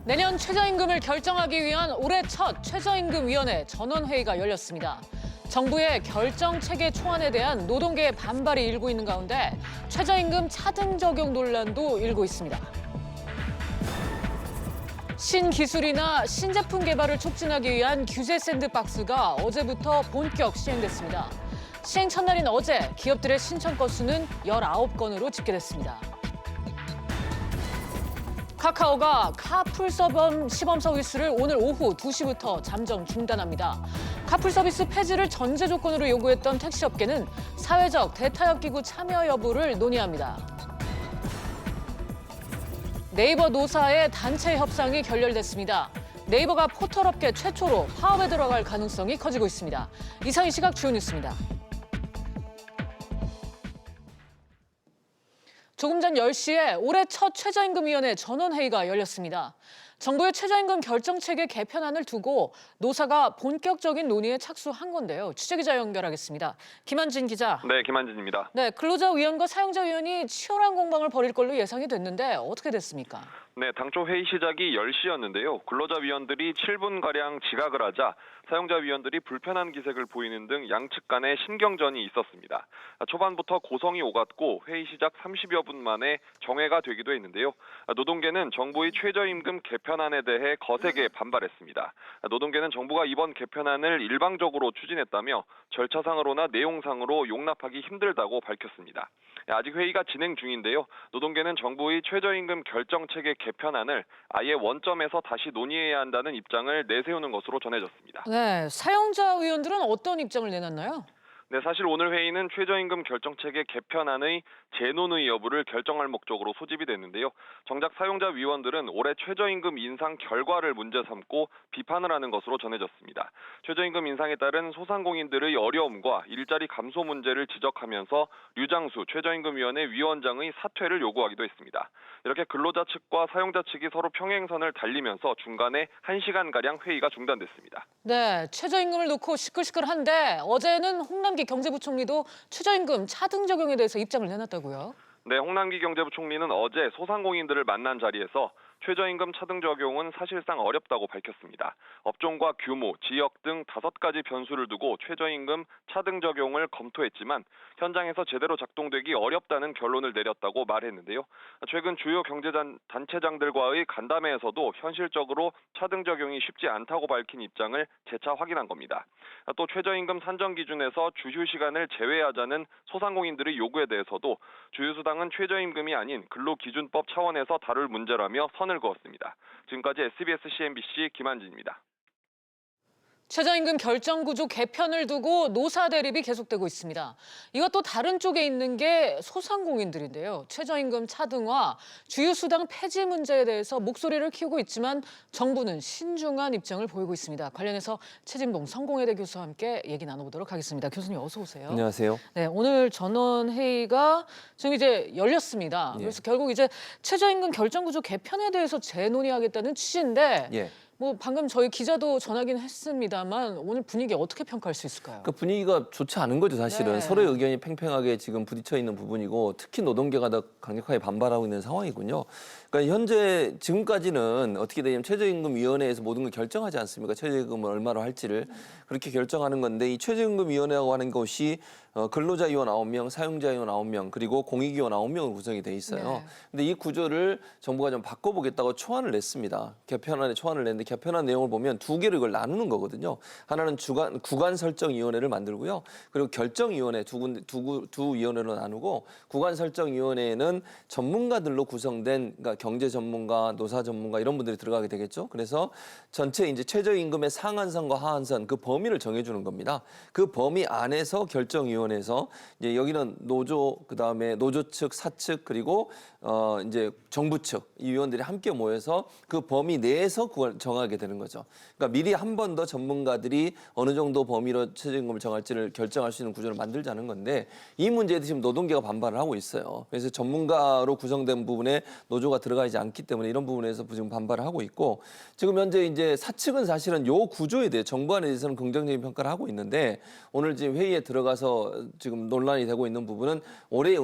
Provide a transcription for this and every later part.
내년 최저임금을 결정하기 위한 올해 첫 최저임금위원회 전원회의가 열렸습니다. 정부의 결정체계 초안에 대한 노동계의 반발이 일고 있는 가운데 최저임금 차등 적용 논란도 일고 있습니다. 신기술이나 신제품 개발을 촉진하기 위한 규제 샌드박스가 어제부터 본격 시행됐습니다. 시행 첫날인 어제 기업들의 신청 건수는 19건으로 집계됐습니다. 카카오가 카풀 시범 서비스를 오늘 오후 2시부터 잠정 중단합니다. 카풀 서비스 폐지를 전제 조건으로 요구했던 택시업계는 사회적 대타협 기구 참여 여부를 논의합니다. 네이버 노사의 단체 협상이 결렬됐습니다. 네이버가 포털업계 최초로 파업에 들어갈 가능성이 커지고 있습니다. 이상 이 시각 주요 뉴스입니다. 조금 전 10시에 올해 첫 최저임금위원회 전원회의가 열렸습니다. 정부의 최저임금 결정체계 개편안을 두고 노사가 본격적인 논의에 착수한 건데요. 취재기자 연결하겠습니다. 김한진 기자. 네, 김한진입니다. 네, 근로자 위원과 사용자 위원이 치열한 공방을 벌일 걸로 예상이 됐는데 어떻게 됐습니까? 네, 당초 회의 시작이 10시였는데요. 근로자 위원들이 7분가량 지각을 하자 사용자 위원들이 불편한 기색을 보이는 등 양측 간의 신경전이 있었습니다. 초반부터 고성이 오갔고 회의 시작 30여 분 만에 정회가 되기도 했는데요. 노동계는 정부의 최저임금 개편안에 대해 거세게 반발했습니다. 노동계는 정부가 이번 개편안을 일방적으로 추진했다며 절차상으로나 내용상으로 용납하기 힘들다고 밝혔습니다. 아직 회의가 진행 중인데요. 노동계는 정부의 최저임금 결정체계 개편안을 아예 원점에서 다시 논의해야 한다는 입장을 내세우는 것으로 전해졌습니다. 네, 사용자 위원들은 어떤 입장을 내놨나요? 네, 사실 오늘 회의는 최저임금 결정체계 개편안의 재논의 여부를 결정할 목적으로 소집이 됐는데요. 정작 사용자 위원들은 올해 최저임금 인상 결과를 문제 삼고 비판을 하는 것으로 전해졌습니다. 최저임금 인상에 따른 소상공인들의 어려움과 일자리 감소 문제를 지적하면서 류장수 최저임금위원회 위원장의 사퇴를 요구하기도 했습니다. 이렇게 근로자 측과 사용자 측이 서로 평행선을 달리면서 중간에 1시간가량 회의가 중단됐습니다. 네, 최저임금을 놓고 시끌시끌한데 어제는 홍남기 경제부총리도 최저임금 차등 적용에 대해서 입장을 내놨다고요? 네, 홍남기 경제부총리는 어제 소상공인들을 만난 자리에서 최저임금 차등 적용은 사실상 어렵다고 밝혔습니다. 업종과 규모, 지역 등 5가지 변수를 두고 최저임금 차등 적용을 검토했지만 현장에서 제대로 작동되기 어렵다는 결론을 내렸다고 말했는데요. 최근 주요 경제단체장들과의 간담회에서도 현실적으로 차등 적용이 쉽지 않다고 밝힌 입장을 재차 확인한 겁니다. 또 최저임금 산정 기준에서 주휴 시간을 제외하자는 소상공인들의 요구에 대해서도 주휴수당은 최저임금이 아닌 근로기준법 차원에서 다룰 문제라며 선을 그었습니다. 지금까지 SBS CNBC 김한진입니다. 최저임금 결정 구조 개편을 두고 노사 대립이 계속되고 있습니다. 이것도 다른 쪽에 있는 게 소상공인들인데요. 최저임금 차등화, 주휴수당 폐지 문제에 대해서 목소리를 키우고 있지만 정부는 신중한 입장을 보이고 있습니다. 관련해서 최진봉 성공회대 교수와 함께 얘기 나눠보도록 하겠습니다. 교수님 어서 오세요. 안녕하세요. 네, 오늘 전원 회의가 지금 이제 열렸습니다. 예. 그래서 결국 이제 최저임금 결정 구조 개편에 대해서 재논의하겠다는 취지인데. 예. 뭐 방금 저희 기자도 전하긴 했습니다만 오늘 분위기 어떻게 평가할 수 있을까요? 그 분위기가 좋지 않은 거죠, 사실은. 네. 서로의 의견이 팽팽하게 지금 부딪혀 있는 부분이고 특히 노동계가 더 강력하게 반발하고 있는 상황이군요. 그러니까 현재 지금까지는 어떻게 되냐면 최저임금위원회에서 모든 걸 결정하지 않습니까? 최저임금을 얼마로 할지를 그렇게 결정하는 건데 이 최저임금위원회라고 하는 것이 근로자위원 9명, 사용자위원 9명, 그리고 공익위원 9명으로 구성이 돼 있어요. 네. 근데 이 구조를 정부가 좀 바꿔보겠다고 초안을 냈습니다. 개편안에 초안을 냈는데 개편안 내용을 보면 두 개를 이걸 나누는 거거든요. 하나는 구간 설정위원회를 만들고요. 그리고 결정위원회 두 위원회로 나누고 구간 설정위원회에는 전문가들로 구성된 그러니까 경제 전문가, 노사 전문가 이런 분들이 들어가게 되겠죠. 그래서 전체 이제 최저임금의 상한선과 하한선 그 범위를 정해주는 겁니다. 그 범위 안에서 결정위원회에서 이제 여기는 노조 그다음에 노조 측, 사측 그리고 이제 정부 측 이 위원들이 함께 모여서 그 범위 내에서 그걸 정하게 되는 거죠. 그러니까 미리 한 번 더 전문가들이 어느 정도 범위로 최저임금을 정할지를 결정할 수 있는 구조를 만들자는 건데 이 문제에 지금 노동계가 반발을 하고 있어요. 그래서 전문가로 구성된 부분에 노조가 들어가지 않기 때문에 이런 부분에서 지금 반발을 하고 있고 지금 현재 이제 사측은 사실은 요 구조에 대해 정부안에 대해서는 긍정적인 평가를 하고 있는데 오늘 지금 회의에 들어가서 지금 논란이 되고 있는 부분은 올해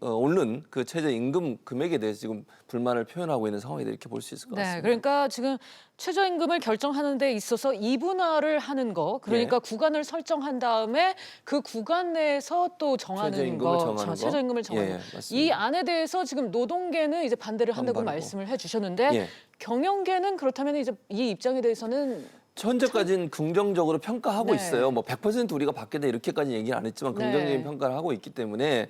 오른 그 최저임금 임금 금액에 대해서 지금 불만을 표현하고 있는 상황이다 이렇게 볼 수 있을 것 네, 같습니다. 그러니까 지금 최저임금을 결정하는 데 있어서 이분화를 하는 거, 그러니까 구간을 설정한 다음에 그 구간 내에서 또 정하는 최저임금을 거, 정하는 거. 최저임금을 정하는 예, 거. 맞습니다. 이 안에 대해서 지금 노동계는 이제 반대를 한다고 반발하고. 말씀을 해주셨는데 예. 경영계는 그렇다면 이제 이 입장에 대해서는 현재까지는 긍정적으로 평가하고 네. 있어요. 뭐 100% 우리가 받겠다 이렇게까지 얘기는 안 했지만 긍정적인 네. 평가를 하고 있기 때문에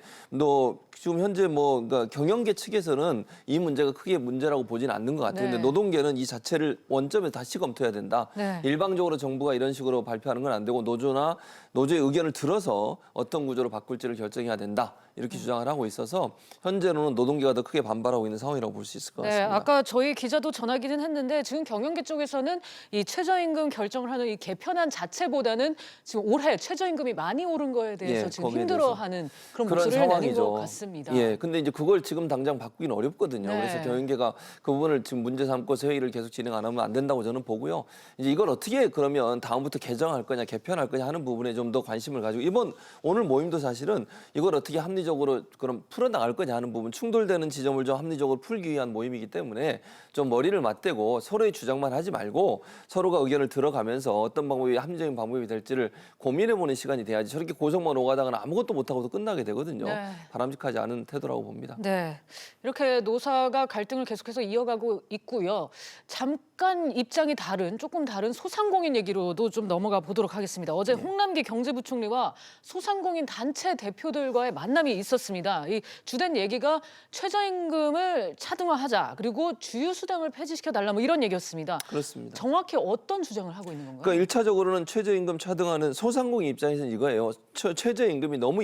지금 현재 그러니까 경영계 측에서는 이 문제가 크게 문제라고 보지는 않는 것 같아요. 네. 근데 노동계는 이 자체를 원점에 다시 검토해야 된다. 네. 일방적으로 정부가 이런 식으로 발표하는 건 안 되고 노조의 의견을 들어서 어떤 구조로 바꿀지를 결정해야 된다. 이렇게 주장을 하고 있어서 현재로는 노동계가 더 크게 반발하고 있는 상황이라고 볼 수 있을 것 네, 같습니다. 아까 저희 기자도 전하기는 했는데 지금 경영계 쪽에서는 이 최저임금 결정을 하는 이 개편안 자체보다는 지금 올해 최저임금이 많이 오른 거에 대해서 예, 지금 거기에 힘들어하는 그런 그런 목소리를 내는 상황이죠. 것 같습니다. 예, 근데 이제 그걸 지금 당장 바꾸기는 어렵거든요. 네. 그래서 경영계가 그 부분을 지금 문제 삼고서 회의를 계속 진행 안 하면 안 된다고 저는 보고요. 이제 이걸 어떻게 그러면 다음부터 개정할 거냐, 개편할 거냐 하는 부분에 좀 더 관심을 가지고 오늘 모임도 사실은 이걸 어떻게 합리적으로 그럼 풀어나갈 거냐 하는 부분, 충돌되는 지점을 좀 합리적으로 풀기 위한 모임이기 때문에 좀 머리를 맞대고 서로의 주장만 하지 말고 서로가 의견을 들어가면서 어떤 방법이 합리적인 방법이 될지를 고민해보는 시간이 돼야지 저렇게 고성만 오가다가는 아무것도 못하고도 끝나게 되거든요. 네. 바람직하지 않은 태도라고 봅니다. 네, 이렇게 노사가 갈등을 계속해서 이어가고 있고요. 잠깐 입장이 조금 다른 소상공인 얘기로도 좀 넘어가 보도록 하겠습니다. 어제 홍남기 경제부총리와 소상공인 단체 대표들과의 만남이 있었습니다. 이 주된 얘기가 최저임금을 차등화하자, 그리고 주유수당을 폐지시켜달라 뭐 이런 얘기였습니다. 그렇습니다. 정확히 어떤 주장을 하고 있는 건가요? 그러니까 1차적으로는 최저임금 차등하는 소상공인 입장에서는 이거예요. 최저임금이 너무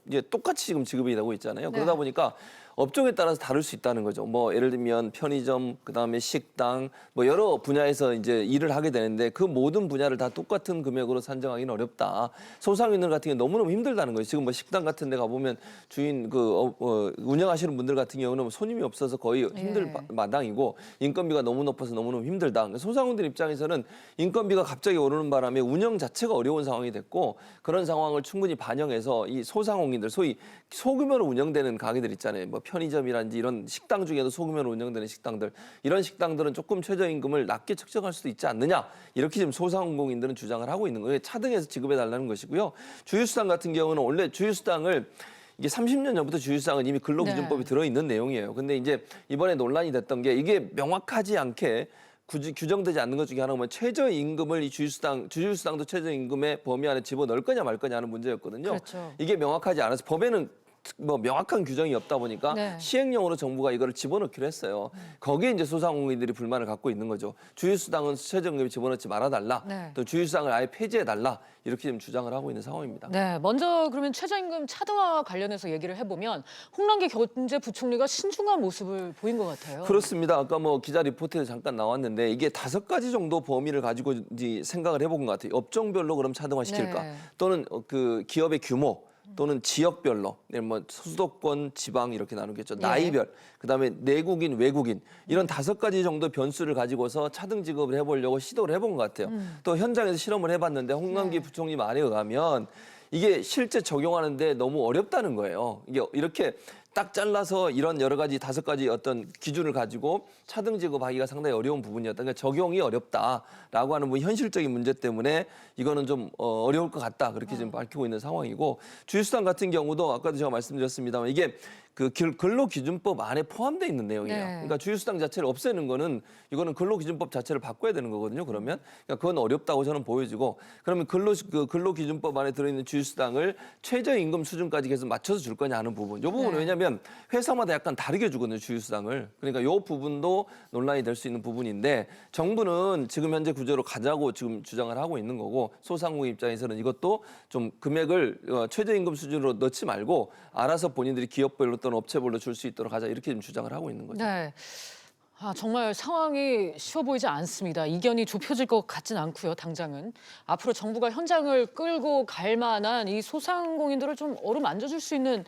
이제 똑같이 지금 지급이 되고 있잖아요. 네. 그러다 보니까 업종에 따라서 다를 수 있다는 거죠. 뭐 예를 들면 편의점, 그다음에 식당, 뭐 여러 분야에서 이제 일을 하게 되는데 그 모든 분야를 다 똑같은 금액으로 산정하기는 어렵다. 소상인들 같은 경우 너무너무 힘들다는 거예요. 지금 뭐 식당 같은 데 가보면 주인 운영하시는 분들 같은 경우는 손님이 없어서 거의 힘들 마당이고 인건비가 너무 높아서 너무너무 힘들다. 그러니까 소상인들 입장에서는 인건비가 갑자기 오르는 바람에 운영 자체가 어려운 상황이 됐고 그런 상황을 충분히 반영해서 이 소상공인들 소위 소규모로 운영되는 가게들 있잖아요. 뭐 편의점이라든지 이런 식당 중에도 소규모로 운영되는 식당들 이런 식당들은 조금 최저임금을 낮게 책정할 수도 있지 않느냐 이렇게 지금 소상공인들은 주장을 하고 있는 거예요. 차등해서 지급해 달라는 것이고요. 주유수당 같은 경우는 원래 주유수당을 이게 30년 전부터 주유수당은 이미 근로기준법이 들어있는 내용이에요. 근데 이제 이번에 논란이 됐던 게 이게 명확하지 않게 규정되지 않는 것 중에 하나가 뭐 최저임금을 이 주유수당도 최저임금의 범위 안에 집어넣을 거냐 말 거냐 하는 문제였거든요. 그렇죠. 이게 명확하지 않아서 법에는 뭐 명확한 규정이 없다 보니까 네. 시행령으로 정부가 이거를 집어넣기로 했어요. 거기에 이제 소상공인들이 불만을 갖고 있는 거죠. 주유수당은 최저임금에 집어넣지 말아달라. 네. 또 주유수당을 아예 폐지해달라. 이렇게 지금 주장을 하고 있는 상황입니다. 네, 먼저 그러면 최저임금 차등화 관련해서 얘기를 해보면 홍남기 경제부총리가 신중한 모습을 보인 것 같아요. 그렇습니다. 아까 뭐 기자 리포트에 잠깐 나왔는데 이게 5가지 정도 범위를 가지고 이제 생각을 해본 것 같아요. 업종별로 그럼 차등화시킬까? 네. 또는 그 기업의 규모 또는 지역별로 뭐 수도권, 지방 이렇게 나누겠죠. 예. 나이별, 그다음에 내국인, 외국인 이런 5가지 정도 변수를 가지고서 차등 지급을 해보려고 시도를 해본 것 같아요. 또 현장에서 실험을 해봤는데 홍남기 부총리 말에 의하면 이게 실제 적용하는데 너무 어렵다는 거예요. 이게 이렇게 딱 잘라서 이런 여러 가지 5가지 어떤 기준을 가지고 차등 지급하기가 상당히 어려운 부분이었다. 그러니까 적용이 어렵다라고 하는 뭐 현실적인 문제 때문에 이거는 좀 어려울 것 같다. 그렇게 지금 밝히고 있는 상황이고 주유수당 같은 경우도 아까도 제가 말씀드렸습니다만 이게 그 근로기준법 안에 포함되어 있는 내용이에요. 네. 그러니까 주유수당 자체를 없애는 거는 이거는 근로기준법 자체를 바꿔야 되는 거거든요. 그러면 그러니까 그건 어렵다고 저는 보여지고 그러면 근로기준법 안에 들어있는 주유수당을 최저임금 수준까지 계속 맞춰서 줄 거냐 하는 부분. 이 부분은 네. 왜냐하면 회사마다 약간 다르게 주거든요. 주유수당을. 그러니까 이 부분도 논란이 될 수 있는 부분인데 정부는 지금 현재 구조로 가자고 지금 주장을 하고 있는 거고 소상공인 입장에서는 이것도 좀 금액을 최저임금 수준으로 넣지 말고 알아서 본인들이 기업별로 또는 업체별로 줄 수 있도록 하자 이렇게 지금 주장을 하고 있는 거죠. 네. 정말 상황이 쉬워 보이지 않습니다. 이견이 좁혀질 것 같진 않고요, 당장은. 앞으로 정부가 현장을 끌고 갈 만한 이 소상공인들을 좀 어루만져줄 수 있는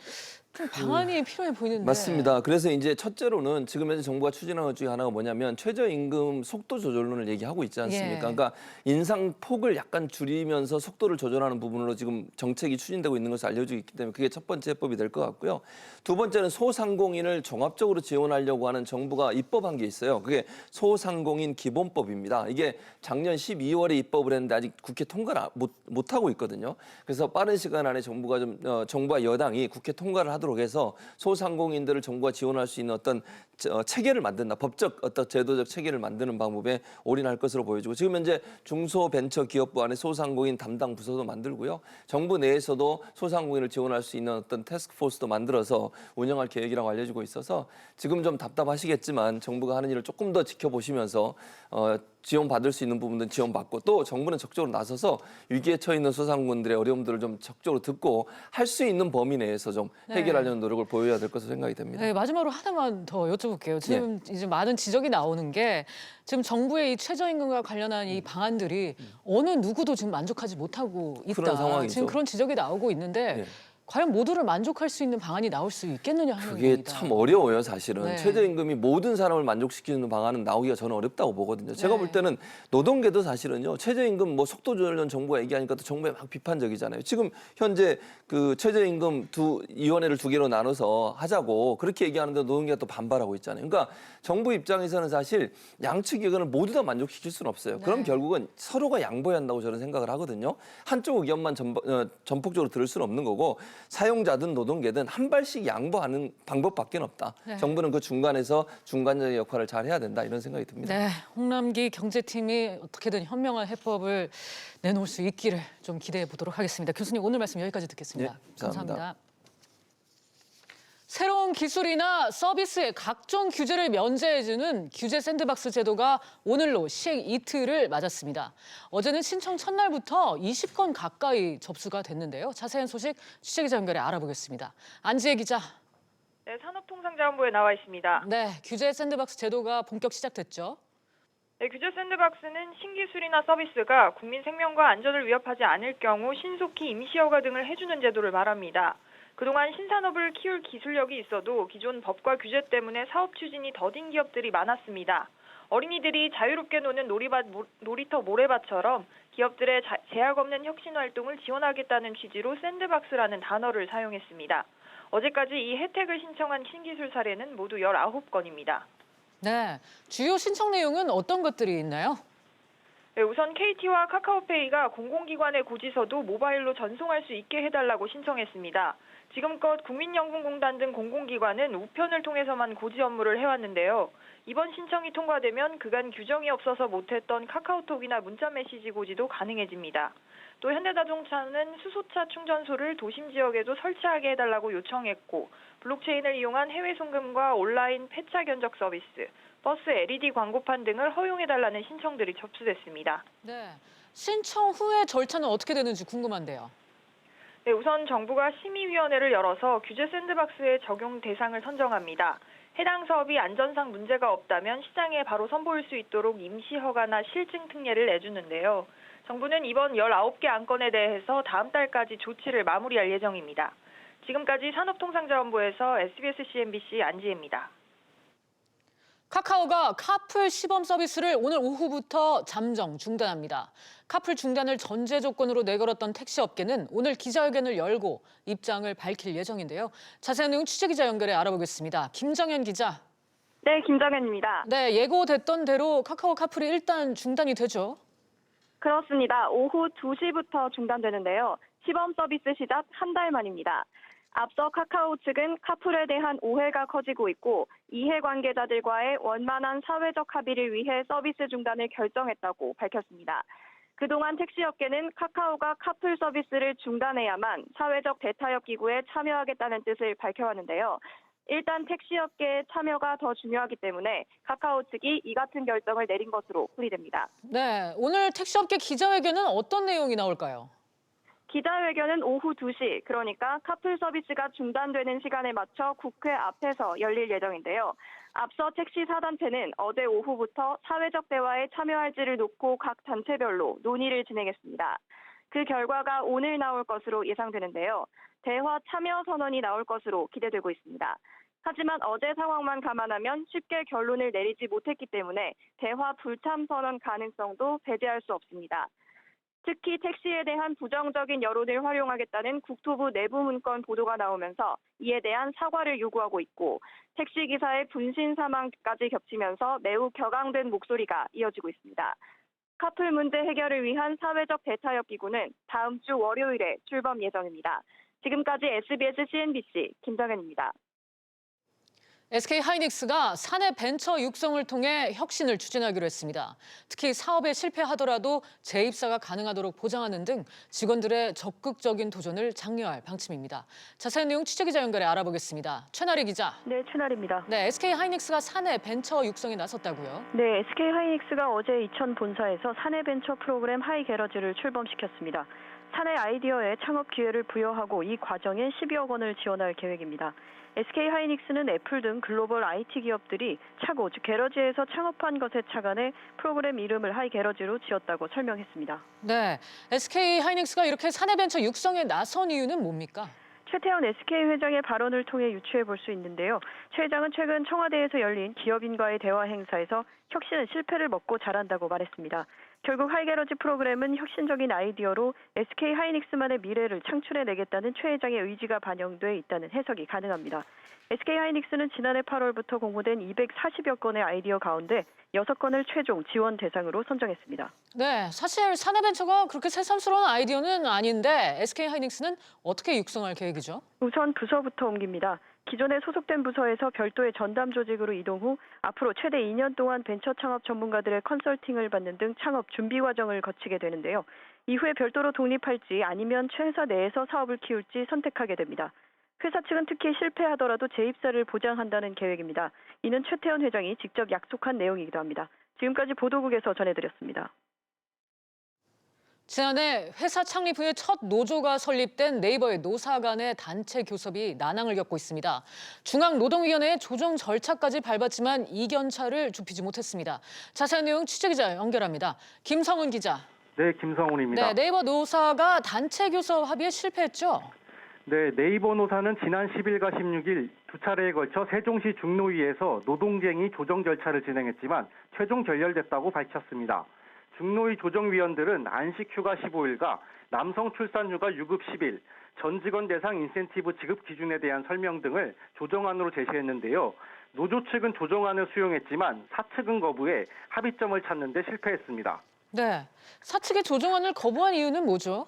좀 방안이 필요해 보이는데. 맞습니다. 그래서 이제 첫째로는 지금 현재 정부가 추진하는 것 중에 하나가 뭐냐면 최저임금 속도 조절론을 얘기하고 있지 않습니까? 예. 그러니까 인상폭을 약간 줄이면서 속도를 조절하는 부분으로 지금 정책이 추진되고 있는 것을 알려지고 있기 때문에 그게 첫 번째 해법이 될 것 같고요. 두 번째는 소상공인을 종합적으로 지원하려고 하는 정부가 입법한 게 있어요. 그게 소상공인 기본법입니다. 이게 작년 12월에 입법을 했는데 아직 국회 통과를 못하고 있거든요. 그래서 빠른 시간 안에 정부와 여당이 국회 통과를 하도록 해서 소상공인들을 정부가 지원할 수 있는 어떤 체계를 만든다. 법적 어떤 제도적 체계를 만드는 방법에 올인할 것으로 보여지고 지금 현재 중소벤처기업부 안에 소상공인 담당 부서도 만들고요. 정부 내에서도 소상공인을 지원할 수 있는 어떤 태스크포스도 만들어서 운영할 계획이라고 알려지고 있어서 지금 좀 답답하시겠지만 정부가 하는 일을 조금 더 지켜보시면서 지원받을 수 있는 부분들은 지원받고 또 정부는 적극적으로 나서서 위기에 처해 있는 소상공인들의 어려움들을 좀 적극적으로 듣고 할 수 있는 범위 내에서 좀 해결하려는 노력을 보여야 될 것으로 생각이 됩니다. 네, 마지막으로 하나만 더 여쭤볼게요. 지금 이제 많은 지적이 나오는 게 지금 정부의 이 최저임금과 관련한 이 방안들이 어느 누구도 지금 만족하지 못하고 있다. 그런 상황이죠. 지금 그런 지적이 나오고 있는데 네. 과연 모두를 만족할 수 있는 방안이 나올 수 있겠느냐 하는 그게 겁니다. 참 어려워요, 사실은. 네. 최저임금이 모든 사람을 만족시키는 방안은 나오기가 저는 어렵다고 보거든요. 제가 네. 볼 때는 노동계도 사실은요, 최저임금 뭐 속도 조절론 정부가 얘기하니까 또 정부에 막 비판적이잖아요. 지금 현재 그 최저임금 위원회를 두 개로 나눠서 하자고 그렇게 얘기하는데 노동계가 또 반발하고 있잖아요. 그러니까 정부 입장에서는 사실 양측 의견을 모두 다 만족시킬 수는 없어요. 그럼 결국은 서로가 양보해야 한다고 저는 생각을 하거든요. 한쪽 의견만 전폭적으로 들을 수는 없는 거고 사용자든 노동계든 한 발씩 양보하는 방법밖에 없다. 네. 정부는 그 중간에서 중간적인 역할을 잘 해야 된다 이런 생각이 듭니다. 네, 홍남기 경제팀이 어떻게든 현명한 해법을 내놓을 수 있기를 좀 기대해 보도록 하겠습니다. 교수님 오늘 말씀 여기까지 듣겠습니다. 네, 감사합니다. 새로운 기술이나 서비스의 각종 규제를 면제해주는 규제 샌드박스 제도가 오늘로 시행 이틀을 맞았습니다. 어제는 신청 첫날부터 20건 가까이 접수가 됐는데요. 자세한 소식 취재기자 연결해 알아보겠습니다. 안지혜 기자. 네, 산업통상자원부에 나와 있습니다. 네, 규제 샌드박스 제도가 본격 시작됐죠. 네, 규제 샌드박스는 신기술이나 서비스가 국민 생명과 안전을 위협하지 않을 경우 신속히 임시 허가 등을 해주는 제도를 말합니다. 그동안 신산업을 키울 기술력이 있어도 기존 법과 규제 때문에 사업 추진이 더딘 기업들이 많았습니다. 어린이들이 자유롭게 노는 놀이터 모래밭처럼 기업들의 제약 없는 혁신 활동을 지원하겠다는 취지로 샌드박스라는 단어를 사용했습니다. 어제까지 이 혜택을 신청한 신기술 사례는 모두 19건입니다. 네, 주요 신청 내용은 어떤 것들이 있나요? 네, 우선 KT와 카카오페이가 공공기관의 고지서도 모바일로 전송할 수 있게 해달라고 신청했습니다. 지금껏 국민연금공단 등 공공기관은 우편을 통해서만 고지 업무를 해왔는데요. 이번 신청이 통과되면 그간 규정이 없어서 못했던 카카오톡이나 문자메시지 고지도 가능해집니다. 또 현대자동차는 수소차 충전소를 도심 지역에도 설치하게 해달라고 요청했고 블록체인을 이용한 해외 송금과 온라인 폐차 견적 서비스, 버스 LED 광고판 등을 허용해달라는 신청들이 접수됐습니다. 네, 신청 후의 절차는 어떻게 되는지 궁금한데요. 네, 우선 정부가 심의위원회를 열어서 규제 샌드박스의 적용 대상을 선정합니다. 해당 사업이 안전상 문제가 없다면 시장에 바로 선보일 수 있도록 임시 허가나 실증 특례를 내주는데요. 정부는 이번 19개 안건에 대해서 다음 달까지 조치를 마무리할 예정입니다. 지금까지 산업통상자원부에서 SBS CNBC 안지혜입니다. 카카오가 카풀 시범 서비스를 오늘 오후부터 잠정 중단합니다. 카풀 중단을 전제 조건으로 내걸었던 택시업계는 오늘 기자회견을 열고 입장을 밝힐 예정인데요. 자세한 내용 취재기자 연결해 알아보겠습니다. 김정현 기자. 네, 김정현입니다. 네, 예고됐던 대로 카카오 카풀이 일단 중단이 되죠. 그렇습니다. 오후 2시부터 중단되는데요. 시범 서비스 시작 한 달 만입니다. 앞서 카카오 측은 카풀에 대한 오해가 커지고 있고 이해 관계자들과의 원만한 사회적 합의를 위해 서비스 중단을 결정했다고 밝혔습니다. 그동안 택시업계는 카카오가 카풀 서비스를 중단해야만 사회적 대타협 기구에 참여하겠다는 뜻을 밝혀왔는데요. 일단 택시업계의 참여가 더 중요하기 때문에 카카오 측이 이 같은 결정을 내린 것으로 풀이됩니다. 네, 오늘 택시업계 기자회견은 어떤 내용이 나올까요? 기자회견은 오후 2시, 그러니까 카풀 서비스가 중단되는 시간에 맞춰 국회 앞에서 열릴 예정인데요. 앞서 택시 사단체는 어제 오후부터 사회적 대화에 참여할지를 놓고 각 단체별로 논의를 진행했습니다. 그 결과가 오늘 나올 것으로 예상되는데요. 대화 참여 선언이 나올 것으로 기대되고 있습니다. 하지만 어제 상황만 감안하면 쉽게 결론을 내리지 못했기 때문에 대화 불참 선언 가능성도 배제할 수 없습니다. 특히 택시에 대한 부정적인 여론을 활용하겠다는 국토부 내부 문건 보도가 나오면서 이에 대한 사과를 요구하고 있고 택시기사의 분신 사망까지 겹치면서 매우 격앙된 목소리가 이어지고 있습니다. 카풀 문제 해결을 위한 사회적 대타협 기구는 다음 주 월요일에 출범 예정입니다. 지금까지 SBS CNBC 김정현입니다. SK하이닉스가 사내 벤처 육성을 통해 혁신을 추진하기로 했습니다. 특히 사업에 실패하더라도 재입사가 가능하도록 보장하는 등 직원들의 적극적인 도전을 장려할 방침입니다. 자세한 내용 취재기자 연결해 알아보겠습니다. 최나리 기자. 네, 최나리입니다. 네, SK하이닉스가 사내 벤처 육성에 나섰다고요? 네, SK하이닉스가 어제 이천 본사에서 사내 벤처 프로그램 하이게러지를 출범시켰습니다. 사내 아이디어에 창업 기회를 부여하고 이 과정에 12억 원을 지원할 계획입니다. SK하이닉스는 애플 등 글로벌 IT 기업들이 차고, 즉 게러지에서 창업한 것에 착안해 프로그램 이름을 하이게러지로 지었다고 설명했습니다. 네, SK하이닉스가 이렇게 사내 벤처 육성에 나선 이유는 뭡니까? 최태원 SK회장의 발언을 통해 유추해 볼 수 있는데요. 최 회장은 최근 청와대에서 열린 기업인과의 대화 행사에서 혁신은 실패를 먹고 자란다고 말했습니다. 결국 하이게러지 프로그램은 혁신적인 아이디어로 SK하이닉스만의 미래를 창출해내겠다는 최 회장의 의지가 반영돼 있다는 해석이 가능합니다. SK하이닉스는 지난해 8월부터 공모된 240여 건의 아이디어 가운데 6건을 최종 지원 대상으로 선정했습니다. 네, 사실 사내 벤처가 그렇게 새삼스러운 아이디어는 아닌데 SK하이닉스는 어떻게 육성할 계획이죠? 우선 부서부터 옮깁니다. 기존에 소속된 부서에서 별도의 전담 조직으로 이동 후 앞으로 최대 2년 동안 벤처 창업 전문가들의 컨설팅을 받는 등 창업 준비 과정을 거치게 되는데요. 이후에 별도로 독립할지 아니면 회사 내에서 사업을 키울지 선택하게 됩니다. 회사 측은 특히 실패하더라도 재입사를 보장한다는 계획입니다. 이는 최태원 회장이 직접 약속한 내용이기도 합니다. 지금까지 보도국에서 전해드렸습니다. 지난해 회사 창립 후에 첫 노조가 설립된 네이버의 노사 간의 단체 교섭이 난항을 겪고 있습니다. 중앙노동위원회의 조정 절차까지 밟았지만 이견차를 좁히지 못했습니다. 자세한 내용 취재기자 연결합니다. 김성은 기자. 네, 김성훈입니다. 네, 네이버 노사가 단체 교섭 합의에 실패했죠? 네, 네이버 노사는 지난 10일과 16일 두 차례에 걸쳐 세종시 중노위에서 노동쟁의 조정 절차를 진행했지만 최종 결렬됐다고 밝혔습니다. 중노위 조정위원들은 안식 휴가 15일과 남성 출산 휴가 유급 10일, 전 직원 대상 인센티브 지급 기준에 대한 설명 등을 조정안으로 제시했는데요. 노조 측은 조정안을 수용했지만 사측은 거부해 합의점을 찾는 데 실패했습니다. 네, 사측의 조정안을 거부한 이유는 뭐죠?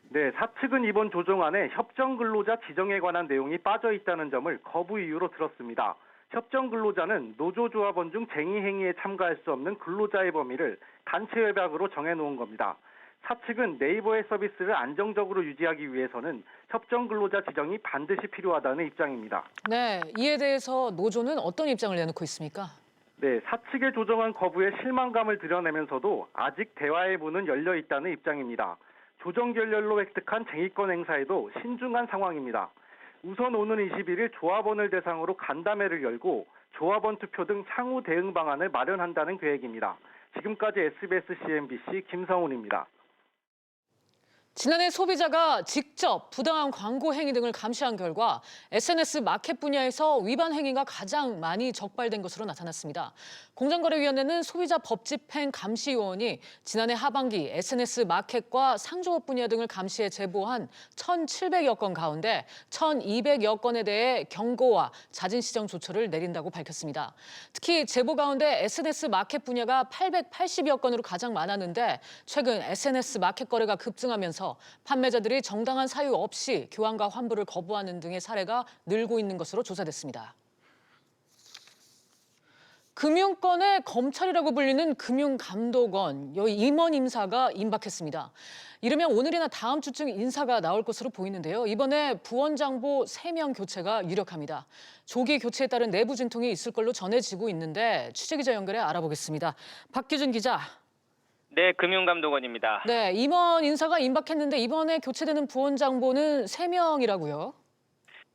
네, 사측은 이번 조정안에 협정 근로자 지정에 관한 내용이 빠져 있다는 점을 거부 이유로 들었습니다. 협정 근로자는 노조조합원 중 쟁의 행위에 참가할 수 없는 근로자의 범위를 단체 협약으로 정해놓은 겁니다. 사측은 네이버의 서비스를 안정적으로 유지하기 위해서는 협정 근로자 지정이 반드시 필요하다는 입장입니다. 네, 이에 대해서 노조는 어떤 입장을 내놓고 있습니까? 네, 사측의 조정안 거부에 실망감을 드러내면서도 아직 대화의 문은 열려 있다는 입장입니다. 조정 결렬로 획득한 쟁의권 행사에도 신중한 상황입니다. 우선 오는 21일 조합원을 대상으로 간담회를 열고 조합원 투표 등 향후 대응 방안을 마련한다는 계획입니다. 지금까지 SBS CNBC 김성훈입니다. 지난해 소비자가 직접 부당한 광고 행위 등을 감시한 결과 SNS 마켓 분야에서 위반 행위가 가장 많이 적발된 것으로 나타났습니다. 공정거래위원회는 소비자 법 집행 감시요원이 지난해 하반기 SNS 마켓과 상조업 분야 등을 감시해 제보한 1,700여 건 가운데 1,200여 건에 대해 경고와 자진 시정 조처를 내린다고 밝혔습니다. 특히 제보 가운데 SNS 마켓 분야가 880여 건으로 가장 많았는데 최근 SNS 마켓 거래가 급증하면서 판매자들이 정당한 사유 없이 교환과 환불을 거부하는 등의 사례가 늘고 있는 것으로 조사됐습니다. 금융권의 검찰이라고 불리는 금융감독원 임원 인사가 임박했습니다. 이르면 오늘이나 다음 주쯤 인사가 나올 것으로 보이는데요. 이번에 부원장보 3명 교체가 유력합니다. 조기 교체에 따른 내부 진통이 있을 걸로 전해지고 있는데 취재기자 연결해 알아보겠습니다. 박규준 기자. 네, 금융감독원입니다. 네, 임원 인사가 임박했는데 이번에 교체되는 부원장보는 3명이라고요?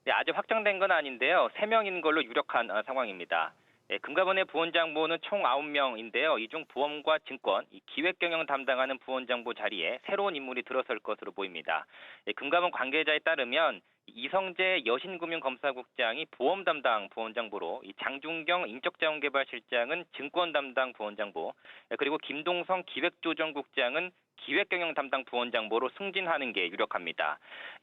네, 아직 확정된 건 아닌데요. 3명인 걸로 유력한 상황입니다. 금감원의 부원장보는 총 9명인데요. 이 중 보험과 증권, 기획경영 담당하는 부원장보 자리에 새로운 인물이 들어설 것으로 보입니다. 금감원 관계자에 따르면 이성재 여신금융검사국장이 보험 담당 부원장보로 장준경 인적자원개발실장은 증권 담당 부원장보, 그리고 김동성 기획조정국장은 기획경영 담당 부원장보로 승진하는 게 유력합니다.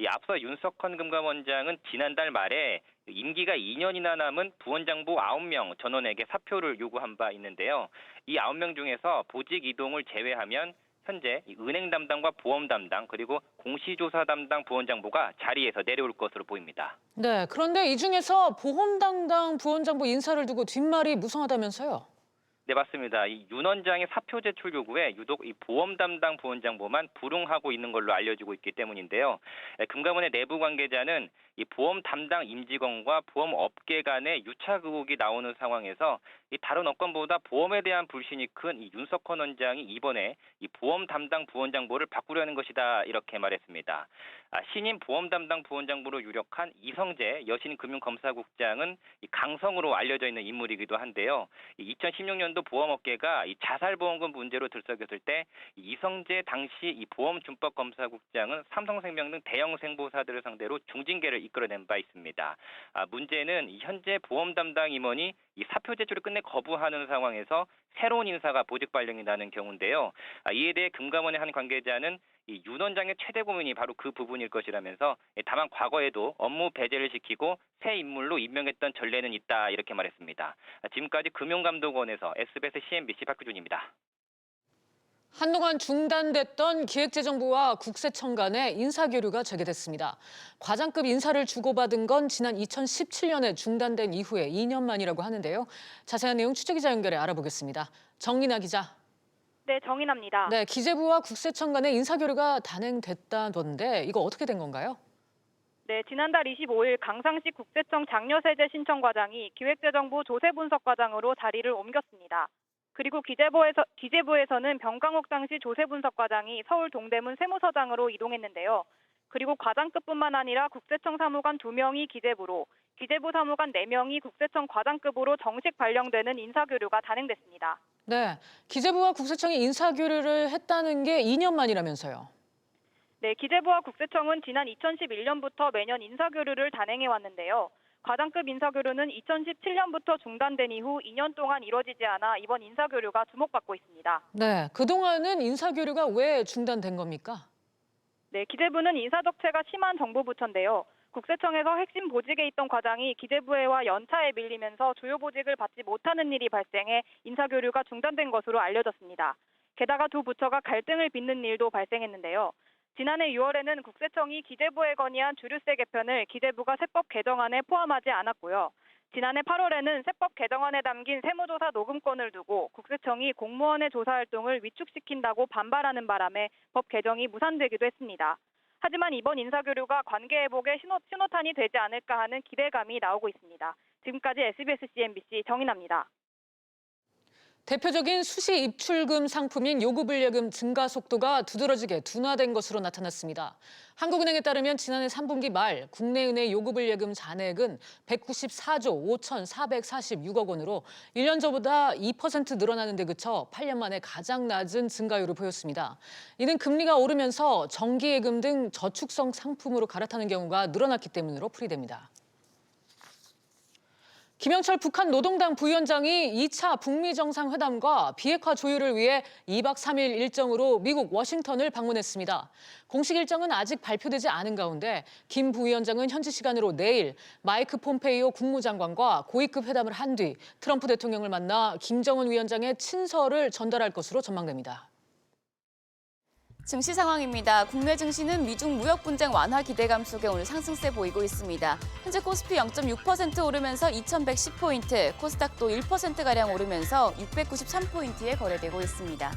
앞서 윤석헌 금감원장은 지난달 말에 임기가 2년이나 남은 부원장보 9명 전원에게 사표를 요구한 바 있는데요. 이 9명 중에서 보직 이동을 제외하면 현재 은행 담당과 보험 담당 그리고 공시조사 담당 부원장보가 자리에서 내려올 것으로 보입니다. 네, 그런데 이 중에서 보험 담당 부원장보 인사를 두고 뒷말이 무성하다면서요? 네, 맞습니다. 이 윤 원장의 사표 제출 요구에 유독 이 보험 담당 부원장보만 불응하고 있는 걸로 알려지고 있기 때문인데요. 금감원의 내부 관계자는 이 보험 담당 임직원과 보험 업계 간의 유착 의혹이 나오는 상황에서 이 다른 업권보다 보험에 대한 불신이 큰 이 윤석헌 원장이 이번에 이 보험 담당 부원장보를 바꾸려는 것이다 이렇게 말했습니다. 신임 보험 담당 부원장보로 유력한 이성재 여신금융검사국장은 이 강성으로 알려져 있는 인물이기도 한데요. 2016년도 보험업계가 이 자살보험금 문제로 들썩였을 때 이성재 당시 이 보험준법검사국장은 삼성생명 등 대형 생보사들을 상대로 중징계를 이끌어낸 바 있습니다. 문제는 현재 보험 담당 임원이 이 사표 제출을 끝내 거부하는 상황에서 새로운 인사가 보직 발령이 나는 경우인데요. 이에 대해 금감원의 한 관계자는 이 윤 원장의 최대 고민이 바로 그 부분일 것이라면서 다만 과거에도 업무 배제를 시키고 새 인물로 임명했던 전례는 있다 이렇게 말했습니다. 지금까지 금융감독원에서 SBS CNBC 박규준입니다. 한동안 중단됐던 기획재정부와 국세청 간의 인사교류가 재개됐습니다. 과장급 인사를 주고받은 건 지난 2017년에 중단된 이후에 2년 만이라고 하는데요. 자세한 내용 취재기자 연결해 알아보겠습니다. 정민아 기자. 네, 정인합니다. 네, 기재부와 국세청 간의 인사교류가 단행됐다던데 이거 어떻게 된 건가요? 네, 지난달 25일 강상시 국세청 장려세제 신청과장이 기획재정부 조세분석과장으로 자리를 옮겼습니다. 그리고 기재부에서는 병강욱 당시 조세분석과장이 서울 동대문 세무서장으로 이동했는데요. 그리고 과장급뿐만 아니라 국세청 사무관 2명이 기재부로, 기재부 사무관 4명이 국세청 과장급으로 정식 발령되는 인사교류가 단행됐습니다. 네, 기재부와 국세청이 인사교류를 했다는 게 2년 만이라면서요. 네, 기재부와 국세청은 지난 2011년부터 매년 인사교류를 단행해 왔는데요. 과장급 인사교류는 2017년부터 중단된 이후 2년 동안 이뤄지지 않아 이번 인사교류가 주목받고 있습니다. 네, 그동안은 인사교류가 왜 중단된 겁니까? 네, 기재부는 인사적체가 심한 정보부처인데요. 국세청에서 핵심 보직에 있던 과장이 기재부와 연차에 밀리면서 주요 보직을 받지 못하는 일이 발생해 인사교류가 중단된 것으로 알려졌습니다. 게다가 두 부처가 갈등을 빚는 일도 발생했는데요. 지난해 6월에는 국세청이 기재부에 건의한 주류세 개편을 기재부가 세법 개정안에 포함하지 않았고요. 지난해 8월에는 세법 개정안에 담긴 세무조사 녹음권을 두고 국세청이 공무원의 조사 활동을 위축시킨다고 반발하는 바람에 법 개정이 무산되기도 했습니다. 하지만 이번 인사교류가 관계 회복의 신호탄이 되지 않을까 하는 기대감이 나오고 있습니다. 지금까지 SBS CNBC 정인아입니다. 대표적인 수시 입출금 상품인 요구불예금 증가 속도가 두드러지게 둔화된 것으로 나타났습니다. 한국은행에 따르면 지난해 3분기 말 국내은행 요구불예금 잔액은 194조 5,446억 원으로 1년 전보다 2% 늘어나는 데 그쳐 8년 만에 가장 낮은 증가율을 보였습니다. 이는 금리가 오르면서 정기예금 등 저축성 상품으로 갈아타는 경우가 늘어났기 때문으로 풀이됩니다. 김영철 북한 노동당 부위원장이 2차 북미 정상회담과 비핵화 조율을 위해 2박 3일 일정으로 미국 워싱턴을 방문했습니다. 공식 일정은 아직 발표되지 않은 가운데 김 부위원장은 현지 시간으로 내일 마이크 폼페이오 국무장관과 고위급 회담을 한 뒤 트럼프 대통령을 만나 김정은 위원장의 친서를 전달할 것으로 전망됩니다. 증시 상황입니다. 국내 증시는 미중 무역 분쟁 완화 기대감 속에 오늘 상승세 보이고 있습니다. 현재 코스피 0.6% 오르면서 2,110포인트, 코스닥도 1%가량 오르면서 693포인트에 거래되고 있습니다.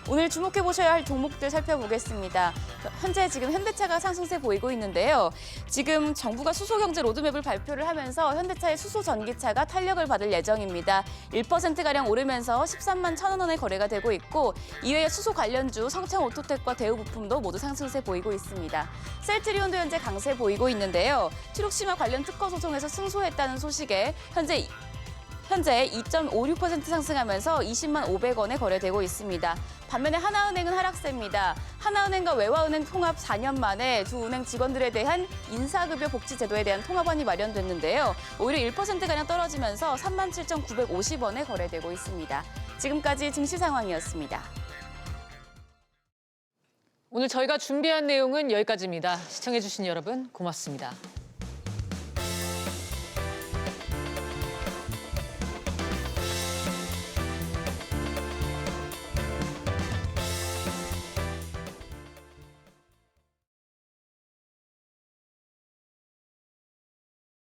오늘 주목해보셔야 할 종목들 살펴보겠습니다. 현재 지금 현대차가 상승세 보이고 있는데요. 지금 정부가 수소경제 로드맵을 발표를 하면서 현대차의 수소 전기차가 탄력을 받을 예정입니다. 1%가량 오르면서 13만 1,000원 원에 거래가 되고 있고 이외에 수소 관련주 성창오토텍과 대우부품도 모두 상승세 보이고 있습니다. 셀트리온도 현재 강세 보이고 있는데요. 트룩시마 관련 특허 소송에서 승소했다는 소식에 현재 현재 2.56% 상승하면서 20만 500원에 거래되고 있습니다. 반면에 하나은행은 하락세입니다. 하나은행과 외화은행 통합 4년 만에 두 은행 직원들에 대한 인사급여 복지 제도에 대한 통합안이 마련됐는데요. 오히려 1%가량 떨어지면서 37,950원에 거래되고 있습니다. 지금까지 증시 상황이었습니다. 오늘 저희가 준비한 내용은 여기까지입니다. 시청해주신 여러분 고맙습니다.